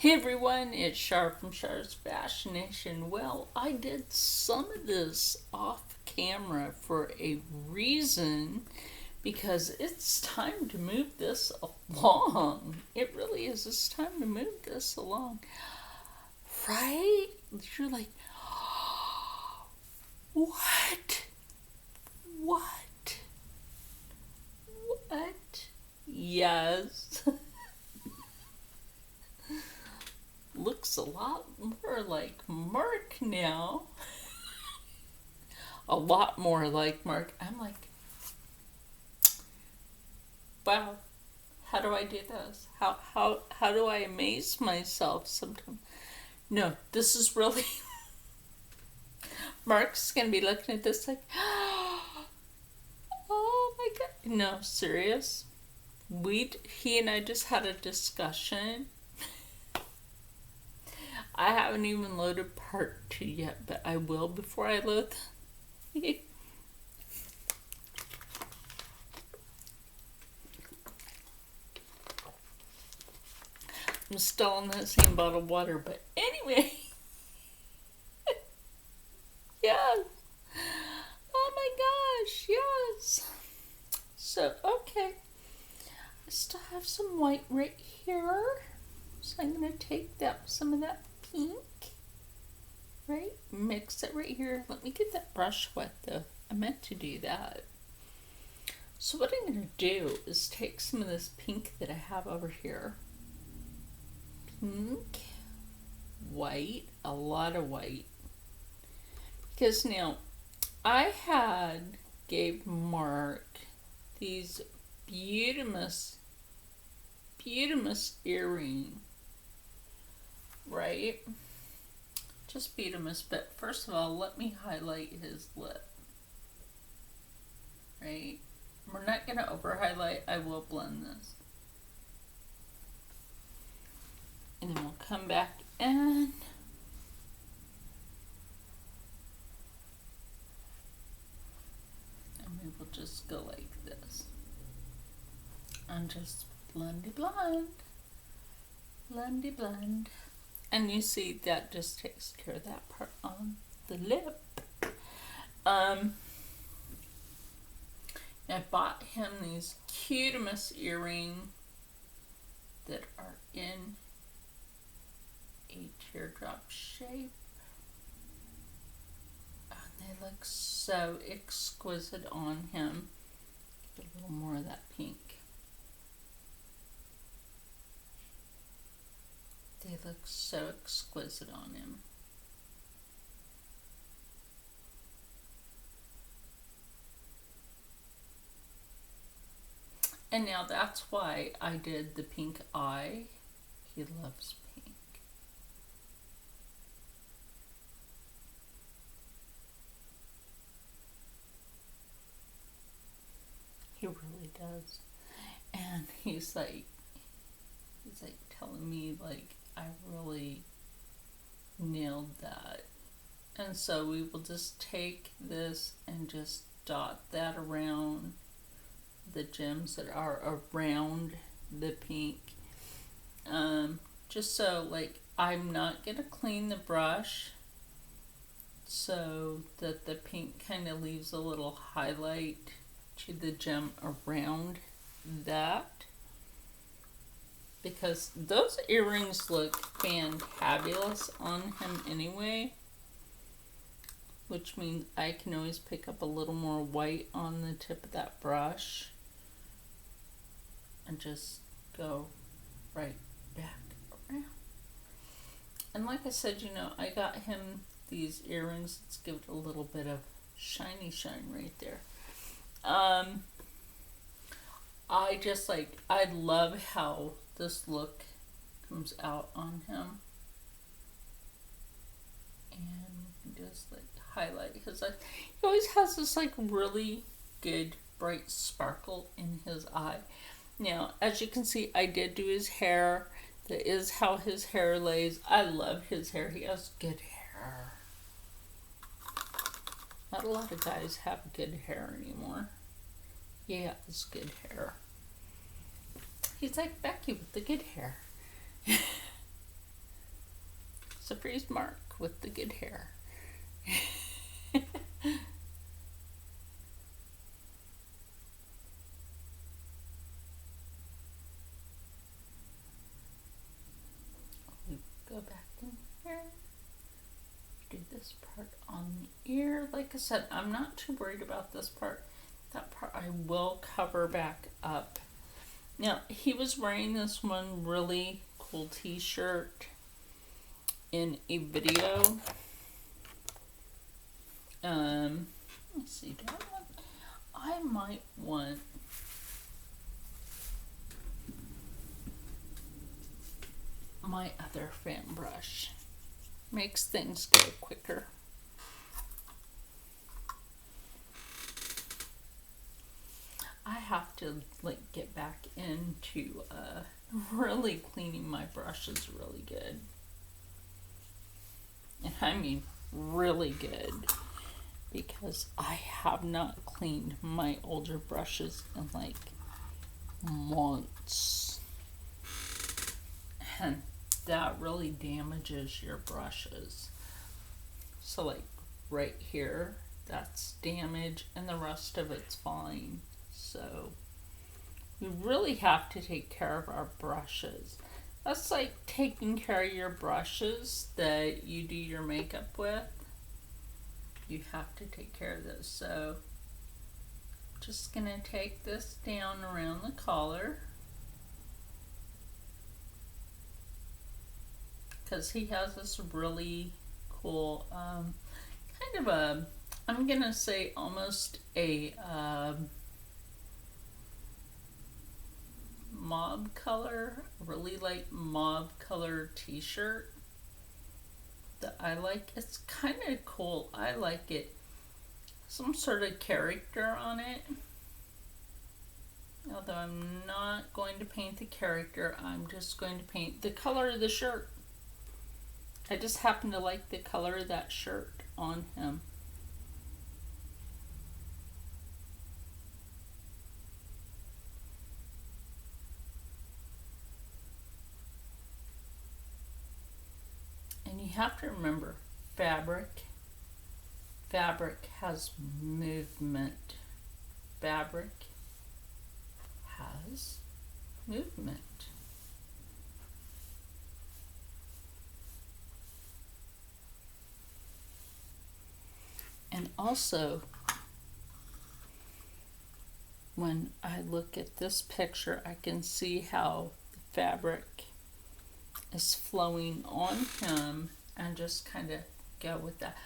Hey everyone, it's Shar from Shar's Fascination. Well, I did some of this off camera for a reason because it's time to move this along. It really is. It's time to move this along. Right? You're like, what? What? What? Yes. Looks a lot more like Marc now. A lot more like Marc. I'm like, wow, how do I do this? How do I amaze myself sometimes? No, this is really Marc's gonna be looking at this like, oh my god. No, serious. He and I just had a discussion. I haven't even loaded part 2 yet, but I will before I load I'm still on that same bottle of water, but anyway. Yes. Oh my gosh, yes. So, okay. I still have some white right here. So I'm going to take some of that pink, right? Mix it right here. Let me get that brush wet though. I meant to do that. So what I'm going to do is take some of this pink that I have over here. Pink, white, a lot of white. Because now, I gave Marc these beautimous earring, right? Just beautimous, but first of all, let me highlight his lip, right? We're not going to over highlight, I will blend this. And then we'll come back in. And we will just go like this. And just blendy blend. Blendy blend. And you see that just takes care of that part on the lip. I bought him these cutimest earrings that are in a teardrop shape. And they look so exquisite on him. Get a little more of that pink. They look so exquisite on him. And now that's why I did the pink eye. He loves pink. He really does. And he's like telling me like I really nailed that. And so we will just take this and just dot that around the gems that are around the pink. Just so like I'm not gonna clean the brush so that the pink kind of leaves a little highlight to the gem around that. Because those earrings look fantabulous on him anyway. Which means I can always pick up a little more white on the tip of that brush. And just go right back around. And like I said, you know, I got him these earrings. Let's give it a little bit of shiny shine right there. I love how this look comes out on him. And just like highlight his eye. He always has this like really good bright sparkle in his eye. Now, as you can see, I did do his hair. That is how his hair lays. I love his hair. He has good hair. Not a lot of guys have good hair anymore. He has good hair. He's like Becky with the good hair. Surprise Marc with the good hair. Go back in here. Do this part on the ear. Like I said, I'm not too worried about this part. That part I will cover back up. Now, he was wearing this one really cool t-shirt in a video. Let's see, I might want my other fan brush. Makes things go quicker. I have to like get back into really cleaning my brushes really good. And I mean really good, because I have not cleaned my older brushes in like months. And that really damages your brushes. So like right here, that's damage, and the rest of it's fine. So we really have to take care of our brushes. That's like taking care of your brushes that you do your makeup with. You have to take care of those. So just gonna take this down around the collar, because he has this really cool kind of a, I'm gonna say almost a mauve color, really light mauve color t-shirt that I like. It's kind of cool. I like it. Some sort of character on it. Although I'm not going to paint the character, I'm just going to paint the color of the shirt. I just happen to like the color of that shirt on him. And you have to remember, fabric has movement. Fabric has movement. And also, when I look at this picture, I can see how the fabric is flowing on him, and just kind of go with that.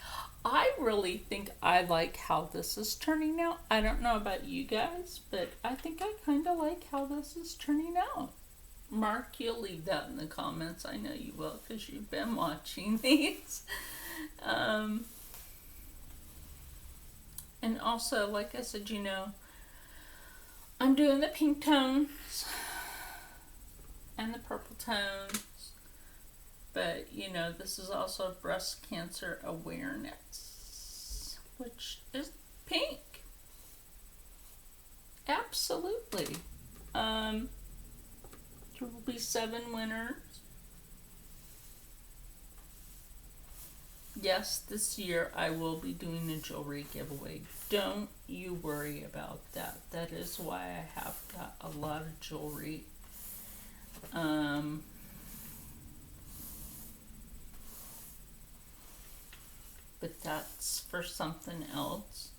I really think I like how this is turning out. I don't know about you guys, but I think I kind of like how this is turning out. Marc, you'll leave that in the comments. I know you will, because you've been watching these. And also, like I said, you know, I'm doing the pink tones and the purple tones. But, you know, this is also breast cancer awareness, which is pink. Absolutely. There will be 7 winners. Yes, this year I will be doing a jewelry giveaway. Don't you worry about that. That is why I have got a lot of jewelry. But that's for something else.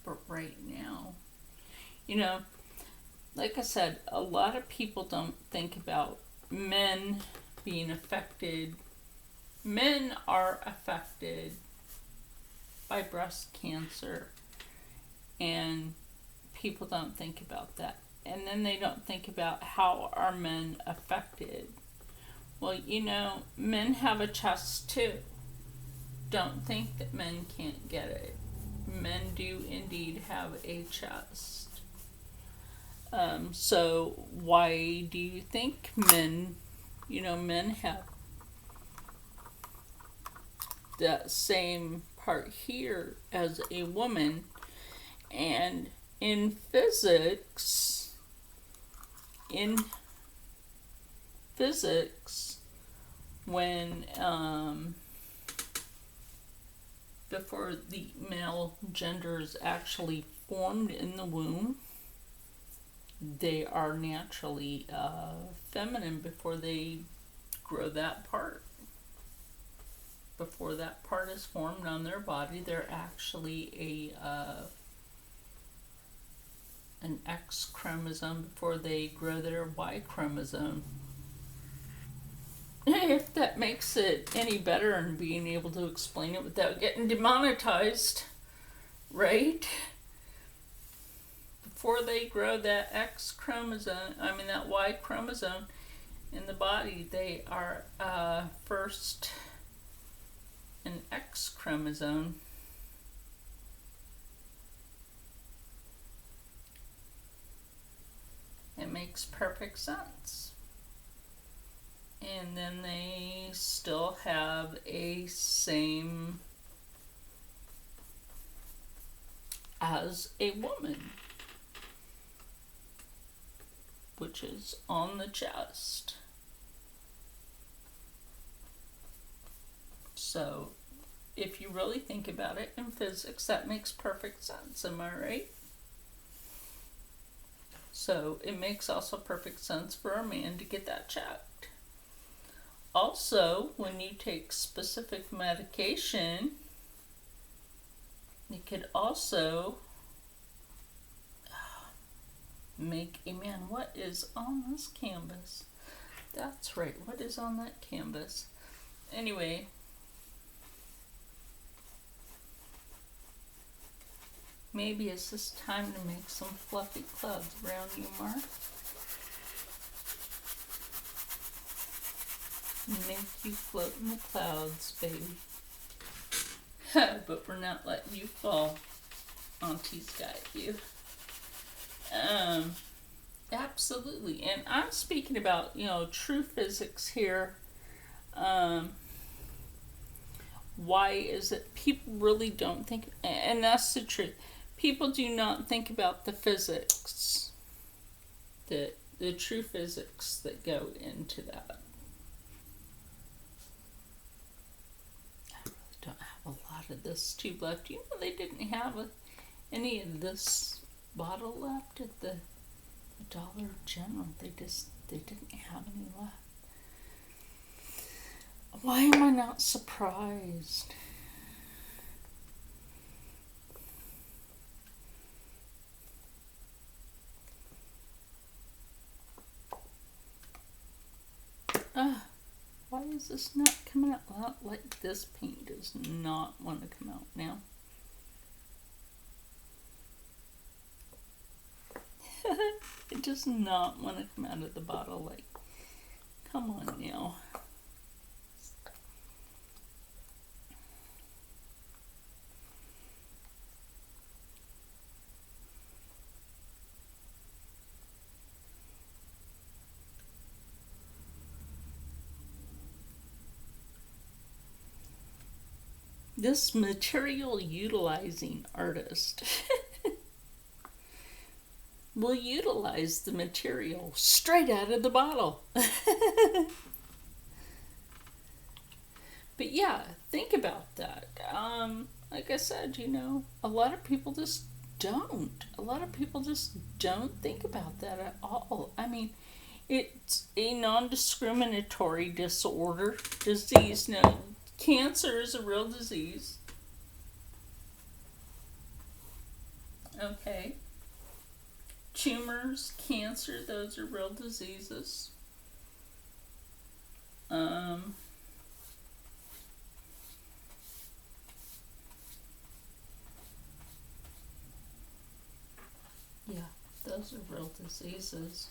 But right now, you know, like I said, a lot of people don't think about men being affected. Men are affected by breast cancer, and people don't think about that. And then they don't think about how are men affected. Well, you know, men have a chest too. Don't think that men can't get it. Men do indeed have a chest. So why do you think men, you know, men have that same part here as a woman? And in physics, in physics, when before the male gender is actually formed in the womb, they are naturally feminine before they grow that part. Before that part is formed on their body, they're actually an X chromosome before they grow their Y chromosome. If that makes it any better in being able to explain it without getting demonetized, right? Before they grow that X chromosome, that Y chromosome in the body, they are first an X chromosome. It makes perfect sense. And then they still have a same as a woman, which is on the chest. So, if you really think about it in physics, that makes perfect sense, am I right? So, it makes also perfect sense for a man to get that checked. Also, when you take specific medication, it could also make a man. What is on this canvas? That's right, what is on that canvas? Anyway, maybe it's just time to make some fluffy clouds around you, Mark. Make you float in the clouds, baby. But we're not letting you fall. Auntie's got you. Absolutely. And I'm speaking about, true physics here. Why is it people really don't think, and that's the truth, people do not think about the physics, the true physics that go into that. Don't have a lot of this tube left. They didn't have any of this bottle left at the Dollar General. They didn't have any left. Why am I not surprised? Why is this not coming out? Like this paint does not want to come out now. It does not want to come out of the bottle. Like, come on now. This material utilizing artist will utilize the material straight out of the bottle. But yeah, think about that. Like I said, a lot of people just don't. A lot of people just don't think about that at all. It's a non-discriminatory disease. No, cancer is a real disease. Okay. Tumors, cancer, those are real diseases. Yeah, those are real diseases.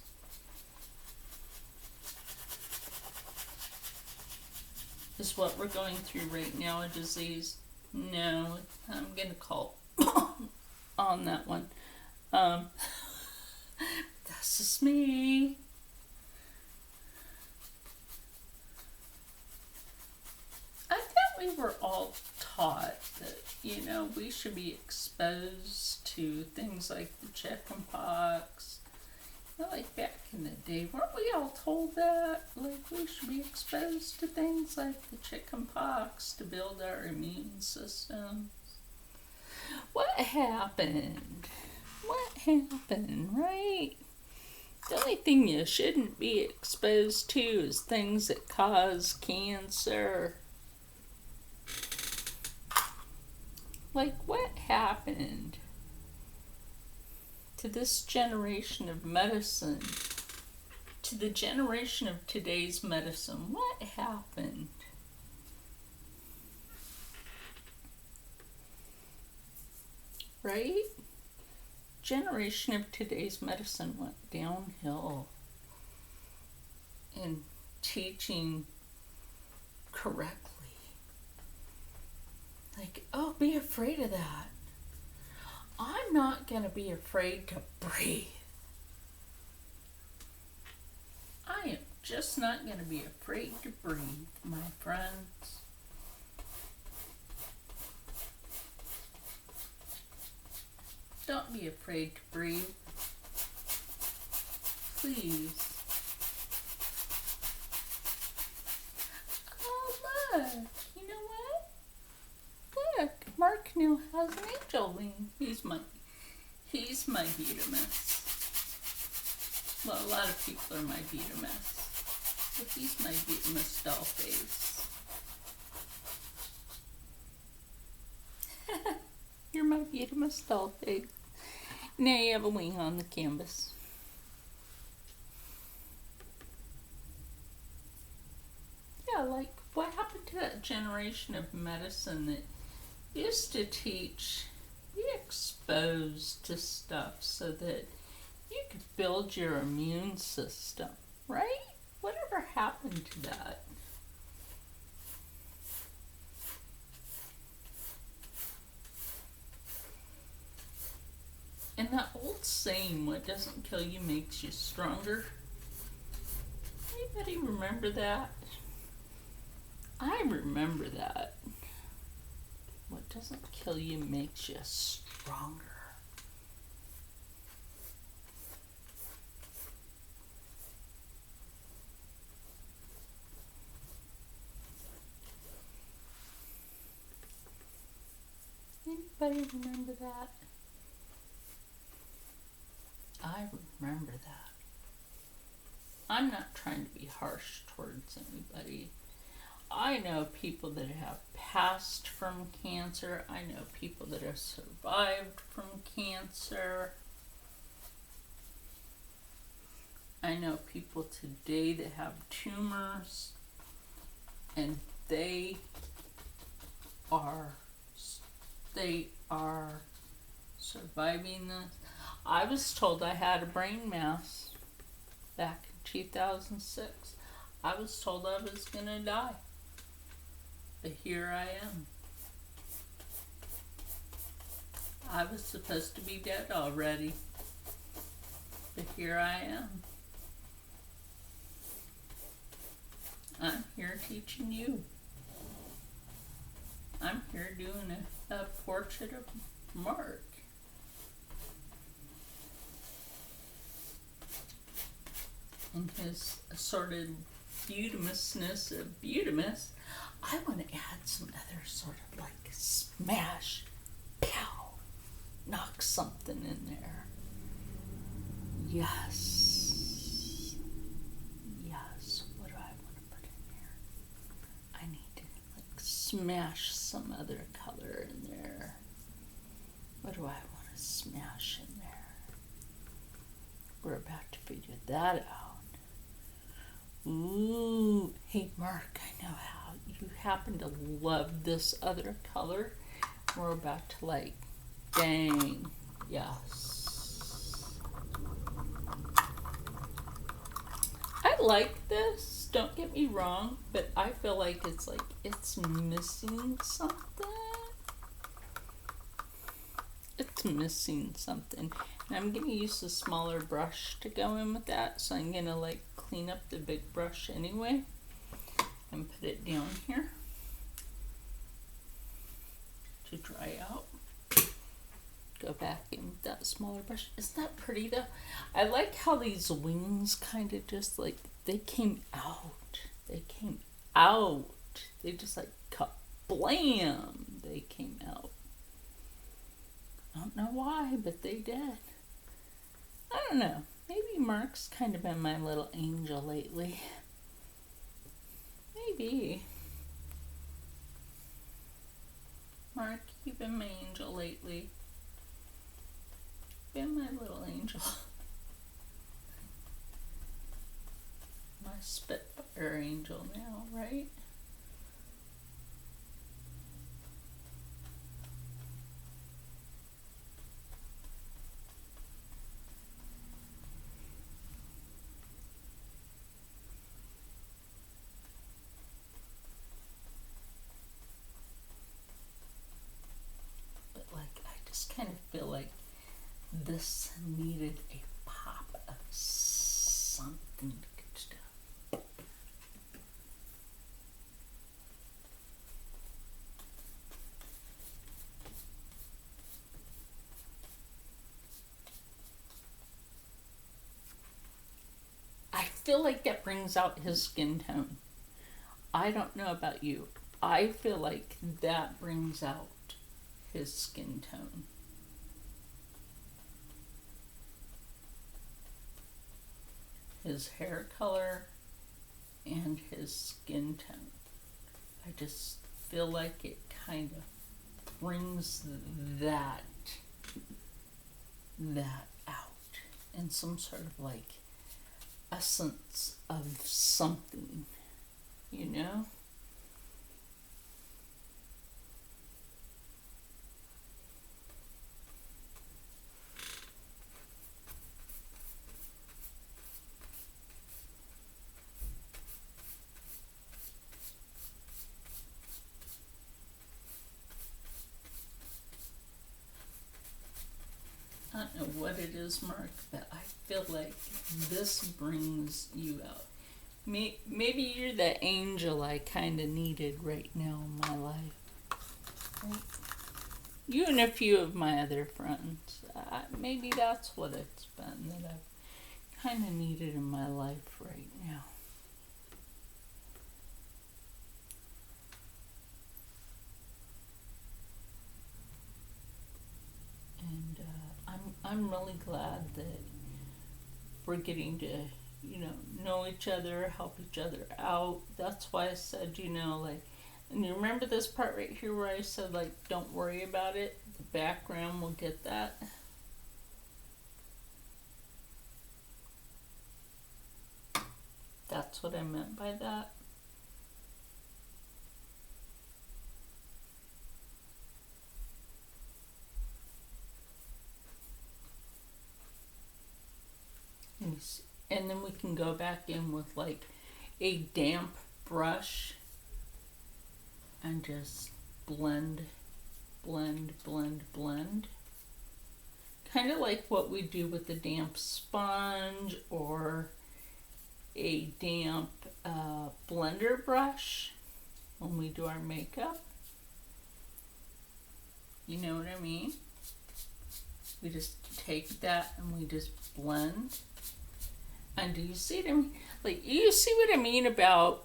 Is what we're going through right now a disease? No, I'm gonna call on that one. That's just me. I thought we were all taught that, we should be exposed to things like the chicken pox, Well, like back in the day, weren't we all told that? Like we should be exposed to things like the chicken pox to build our immune system. What happened? What happened, right? The only thing you shouldn't be exposed to is things that cause cancer. Like, what happened to this generation of medicine? To the generation of today's medicine, what happened? Right? Generation of today's medicine went downhill in teaching correctly. Like, oh, be afraid of that. I'm not going to be afraid to breathe. I am just not going to be afraid to breathe, my friends. Don't be afraid to breathe. Please. Oh, look. You know what? Look, Marc now has an angel wing. He's my Betamus. Well, a lot of people are my Betamus. But he's my Betamus doll face. You're my Betamus doll face. Now you have a wing on the canvas. Yeah, like what happened to that generation of medicine that used to teach, be exposed to stuff so that you could build your immune system, right? Whatever happened to that? And that old saying, what doesn't kill you makes you stronger. Anybody remember that? I remember that. What doesn't kill you makes you stronger. Anybody remember that? I remember that. I'm not trying to be harsh towards anybody. I know people that have passed from cancer. I know people that have survived from cancer. I know people today that have tumors and they are surviving this. I was told I had a brain mass back in 2006. I was told I was gonna die. But here I am. I was supposed to be dead already. But here I am. I'm here teaching you. I'm here doing a portrait of Marc. And his assorted Betamusness of Betamus. I want to add some other sort of like smash, pow, knock something in there. Yes. Yes. What do I want to put in there? I need to like smash some other color in there. What do I want to smash in there? We're about to figure that out. Ooh, hey Marc, I know how you happen to love this other color. We're about to like, dang, yes. I like this, don't get me wrong, but I feel like it's missing something. It's missing something. And I'm going to use a smaller brush to go in with that. So I'm going to like clean up the big brush anyway. And put it down here to dry out. go back in with that smaller brush. Isn't that pretty though? I like how these wings kind of just like, they came out. They came out. They just like blam. They came out. I don't know why, but they did. I don't know. Maybe Marc's kind of been my little angel lately. Maybe. Marc, you've been my angel lately. Been my little angel. My Spitfire angel now, right? But like, I just kind of feel like this needed a pop of something good stuff. I feel like that brings out his skin tone. I don't know about you. I feel like that brings out his skin tone. His hair color and his skin tone. I just feel like it kind of brings that out in some sort of like essence of something, you know? I don't know what it is, Marc, but I feel like this brings you out. Maybe you're the angel I kind of needed right now in my life. Right? You and a few of my other friends. Maybe that's what it's been that I've kind of needed in my life right now. And I'm really glad that we're getting to, know each other, help each other out. That's why I said, like, and you remember this part right here where I said, like, don't worry about it. The background will get that. That's what I meant by that. And then we can go back in with like a damp brush and just blend. Kind of like what we do with the damp sponge or a damp blender brush when we do our makeup. You know what I mean? We just take that and we just blend. And do you see what I mean? Like, you see what I mean about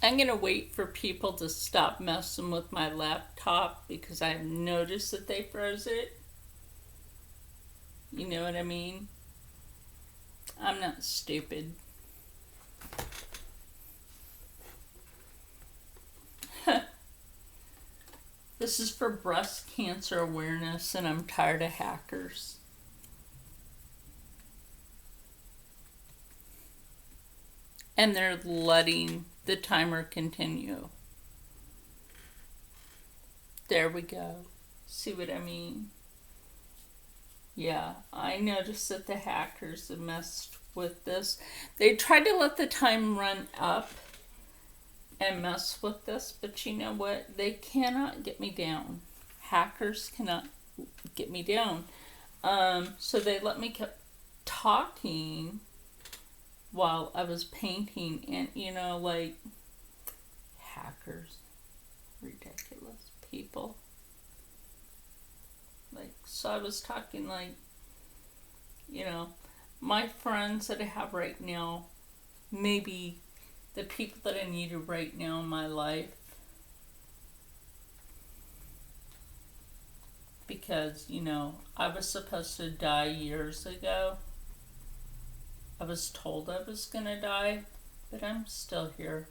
I'm going to wait for people to stop messing with my laptop because I've noticed that they froze it. You know what I mean? I'm not stupid. This is for breast cancer awareness, and I'm tired of hackers. and they're letting the timer continue. There we go. See what I mean? Yeah, I noticed that the hackers have messed with this. They tried to let the time run up and mess with this, but you know what? They cannot get me down. Hackers cannot get me down. So they let me keep talking while I was painting, and you know, like, hackers, ridiculous people. Like, so I was talking, like, you know, my friends that I have right now, maybe the people that I needed right now in my life, because, you know, I was supposed to die years ago. I was told I was gonna die, but I'm still here.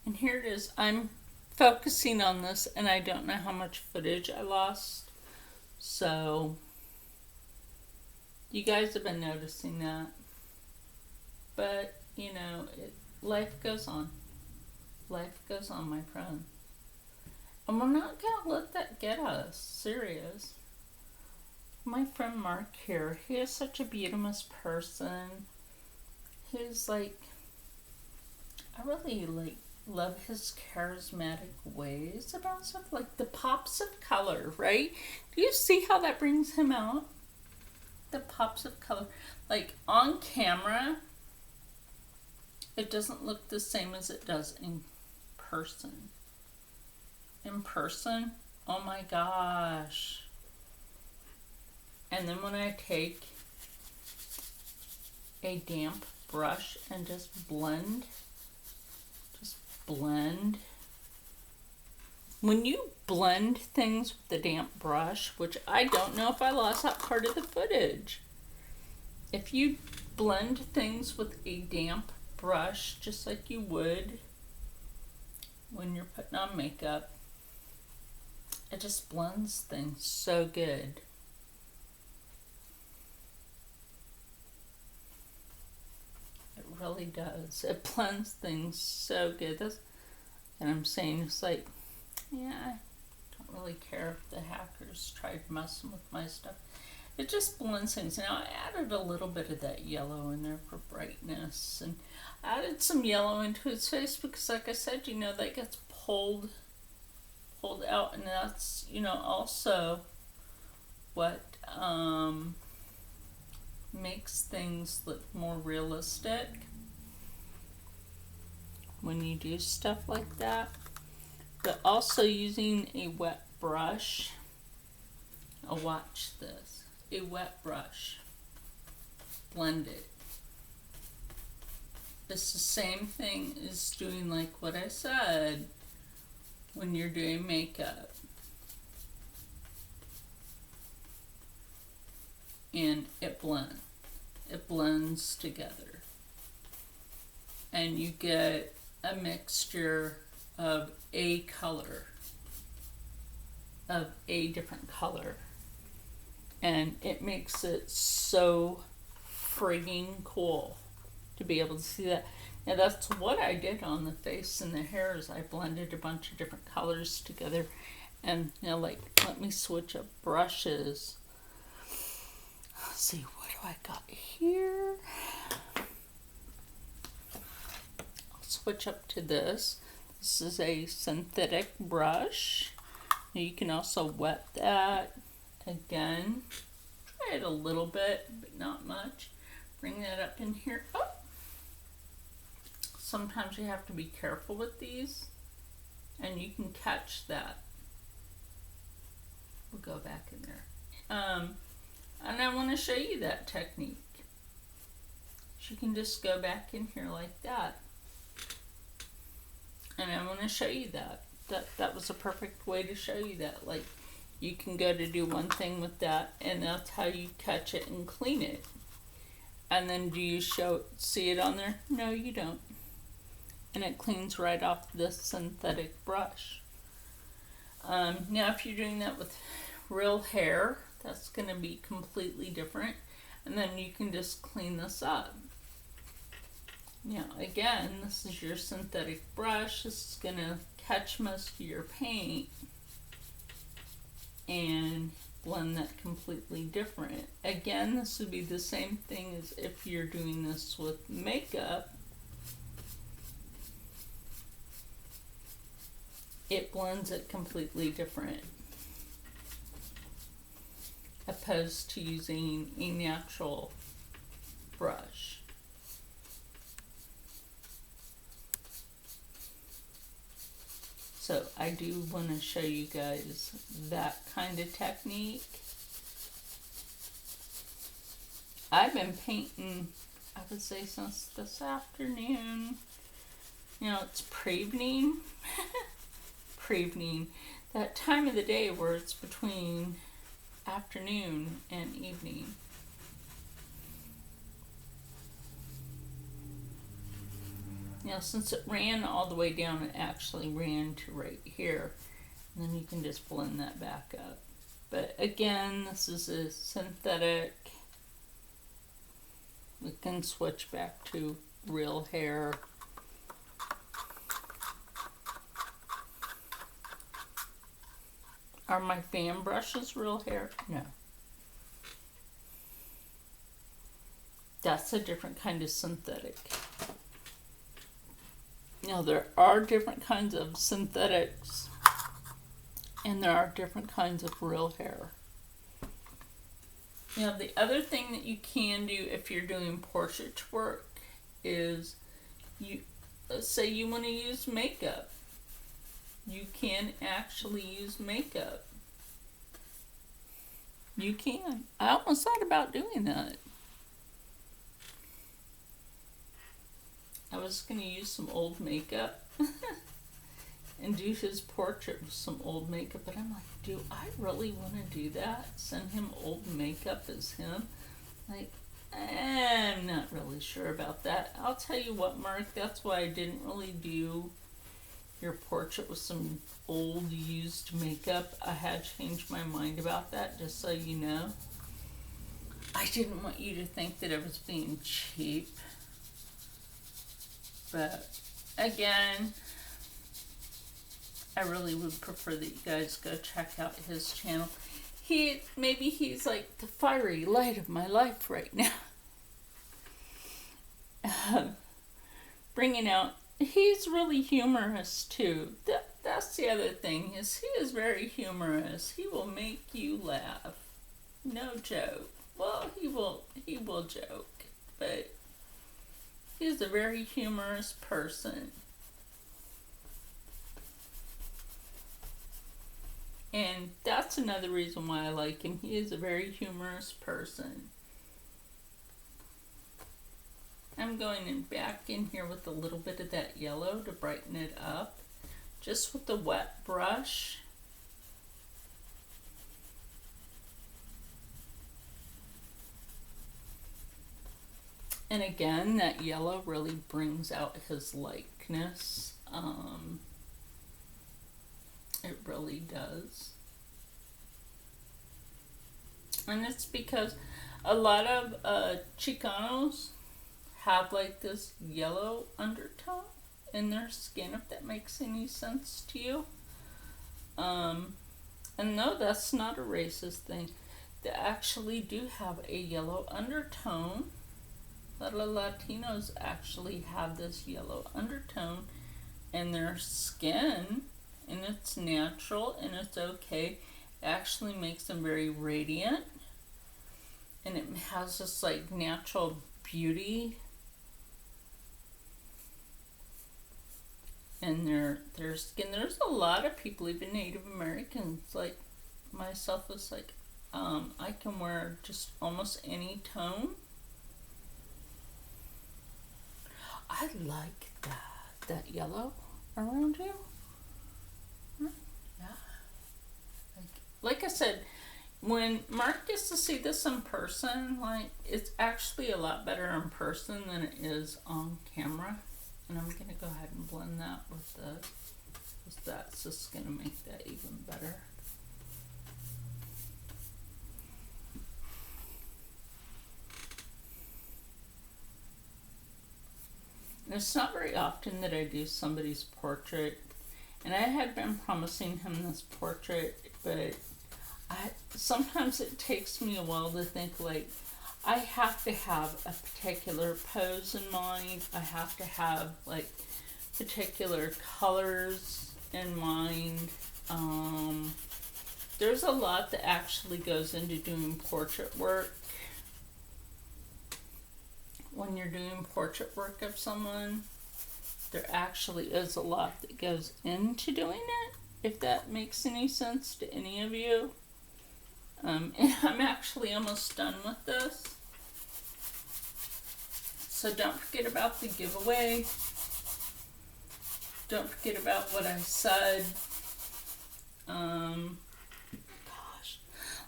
And here it is. I'm focusing on this, and I don't know how much footage I lost. So, you guys have been noticing that. But, you know, life goes on. Life goes on, my friend. And we're not going to let that get us. Serious. My friend Marc here, he is such a beautiful person. He's like, I really love his charismatic ways about stuff. Like the pops of color, right? Do you see how that brings him out? The pops of color. Like on camera, it doesn't look the same as it does in person. In person, oh my gosh. And then when I take a damp brush and just blend. When you blend things with a damp brush, which I don't know if I lost that part of the footage. If you blend things with a damp brush, just like you would when you're putting on makeup, it just blends things so good. It really does. It blends things so good. And I'm saying, it's like, yeah, I don't really care if the hackers tried messing with my stuff. It just blends things. Now, I added a little bit of that yellow in there for brightness. And I added some yellow into his face because, like I said, you know, that gets pulled out. And that's, you know, also what makes things look more realistic when you do stuff like that. But also using a wet brush. Oh, watch this. A wet brush. Blend it. It's the same thing as doing like what I said when you're doing makeup. And it blends. It blends together. And you get a mixture of a color, of a different color. And it makes it so frigging cool to be able to see that. Now that's what I did on the face and the hair, is I blended a bunch of different colors together. And, you know, like, let me switch up brushes. Let's see, what do I got here? I'll switch up to this. This is a synthetic brush. You can also wet that. Again, try it a little bit, but not much. Bring that up in here. Oh! Sometimes you have to be careful with these, and you can catch that. We'll go back in there. And I want to show you that technique. You can just go back in here like that. And I want to show you that. That was a perfect way to show you that. Like, you can go to do one thing with that, and that's how you catch it and clean it. And then do you see it on there? No, you don't. And it cleans right off this synthetic brush. Now, if you're doing that with real hair, that's going to be completely different. and then you can just clean this up. Now again, this is your synthetic brush. This is going to catch most of your paint and blend that completely different. Again, this would be the same thing as if you're doing this with makeup. It blends it completely different, opposed to using a natural brush. So I do want to show you guys that kind of technique. I've been painting, I would say, since this afternoon. You know, it's pre-evening. Pre-evening. That time of the day where it's between afternoon and evening. Now, since it ran all the way down, it actually ran to right here. And then you can just blend that back up. But again, this is a synthetic. We can switch back to real hair. Are my fan brushes real hair? No. That's a different kind of synthetic. Now, there are different kinds of synthetics, and there are different kinds of real hair. Now, the other thing that you can do if you're doing portrait work is, let's say you want to use makeup. You can actually use makeup. You can. I almost thought about doing that. I was going to use some old makeup and do his portrait with some old makeup, but I'm like, do I really want to do that? Send him old makeup as him? Like, I'm not really sure about that. I'll tell you what, Marc, that's why I didn't really do your portrait with some old used makeup. I had changed my mind about that, just so you know. I didn't want you to think that I was being cheap. But again, I really would prefer that you guys go check out his channel. Maybe he's like the fiery light of my life right now. Bringing out, he's really humorous too. That's the other thing, is he is very humorous. He will make you laugh. No joke. Well, he will joke, but he's a very humorous person. And that's another reason why I like him. He is a very humorous person. I'm going back in here with a little bit of that yellow to brighten it up. Just with the wet brush. And again, that yellow really brings out his likeness. It really does. And it's because a lot of Chicanos have like this yellow undertone in their skin, if that makes any sense to you. And no, that's not a racist thing. They actually do have a yellow undertone. A lot of Latinos actually have this yellow undertone in their skin, and it's natural and it's okay. It actually makes them very radiant, and it has this like natural beauty in their skin. There's a lot of people, even Native Americans like myself, is like, I can wear just almost any tone. I like that yellow around you. Yeah. Like I said, when Marc gets to see this in person, like, it's actually a lot better in person than it is on camera. And I'm gonna go ahead and blend that with that's just gonna make that even better. And it's not very often that I do somebody's portrait. And I had been promising him this portrait, but sometimes it takes me a while to think, like, I have to have a particular pose in mind. I have to have, like, particular colors in mind. There's a lot that actually goes into doing portrait work. When you're doing portrait work of someone, there actually is a lot that goes into doing it, if that makes any sense to any of you. And I'm actually almost done with this. So don't forget about the giveaway. Don't forget about what I said. Gosh,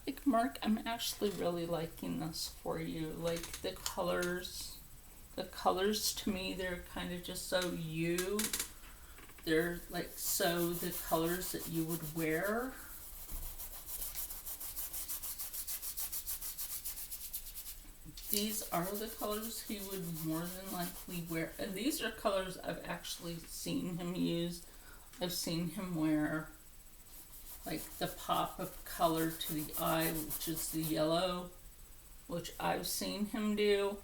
like, Mark, I'm actually really liking this for you. Like, the colors to me, they're kind of just so you. They're like so the colors that you would wear. These are the colors he would more than likely wear. And these are colors I've actually seen him use. I've seen him wear, like, the pop of color to the eye, which is the yellow, which I've seen him do.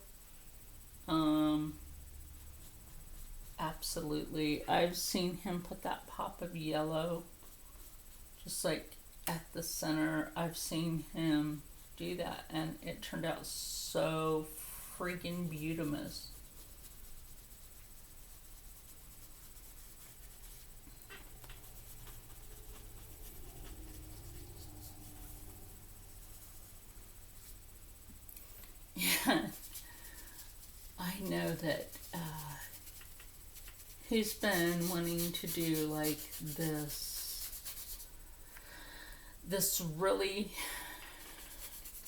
Absolutely. I've seen him put that pop of yellow just like at the center. I've seen him do that, and it turned out so freaking beautiful. Yeah, I know that he's been wanting to do like this really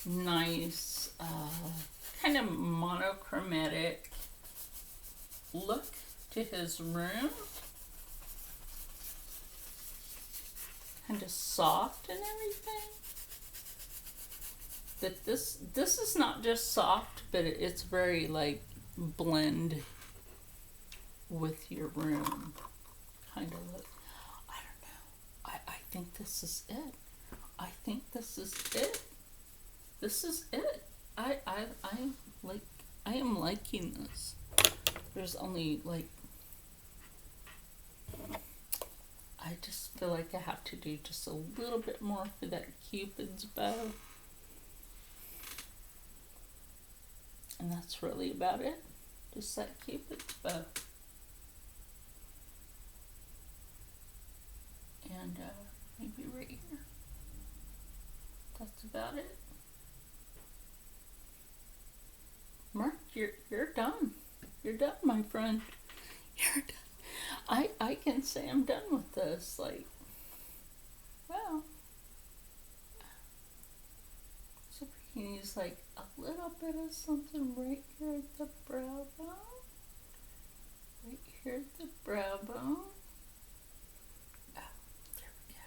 nice kind of monochromatic look to his room, kind of soft and everything. That this is not just soft, but it's very like blend with your room kind of look. I don't know. I think this is it. I think this is it. This is it. I am liking this. There's only like, I just feel like I have to do just a little bit more for that Cupid's bow. And that's really about it. Just that Cupid's bow. And maybe right here. That's about it. Mark, you're done. You're done, my friend. You're done. I can say I'm done with this. Like, well, so we can use like a little bit of something right here at the brow bone. Right here at the brow bone. Oh, there we go.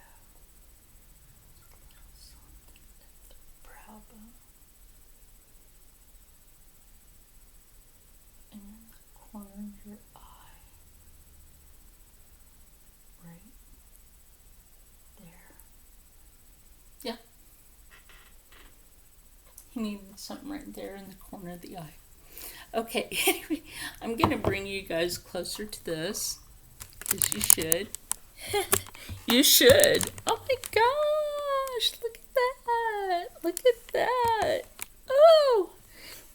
A little something at the brow bone. And in the corner of your eye. Right there. Yeah. He needed something right there in the corner of the eye. Okay, anyway, I'm going to bring you guys closer to this, because you should. You should. Oh my gosh, look at that. Look at that. Oh.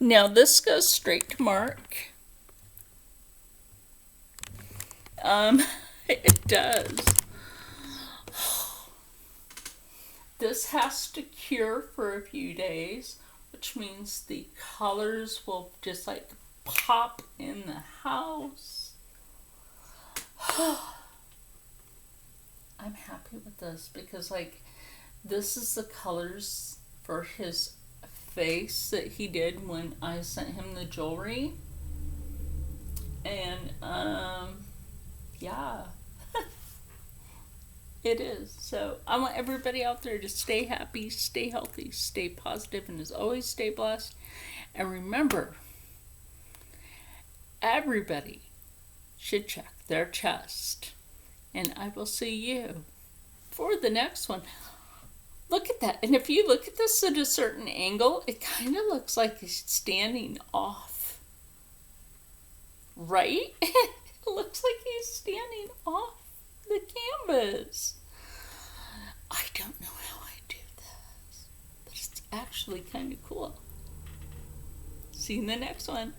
Now this goes straight to Mark. It does. This has to cure for a few days, which means the colors will just like pop in the house. I'm happy with this because like this is the colors for his face that he did when I sent him the jewelry. And yeah. It is. So I want everybody out there to stay happy, stay healthy, stay positive, and as always, stay blessed. And remember, everybody should check their chest. And I will see you for the next one. Look at that. And if you look at this at a certain angle, it kind of looks like he's standing off. Right? It looks like he's standing off the canvas. I don't know how I do this, but it's actually kind of cool. See you in the next one.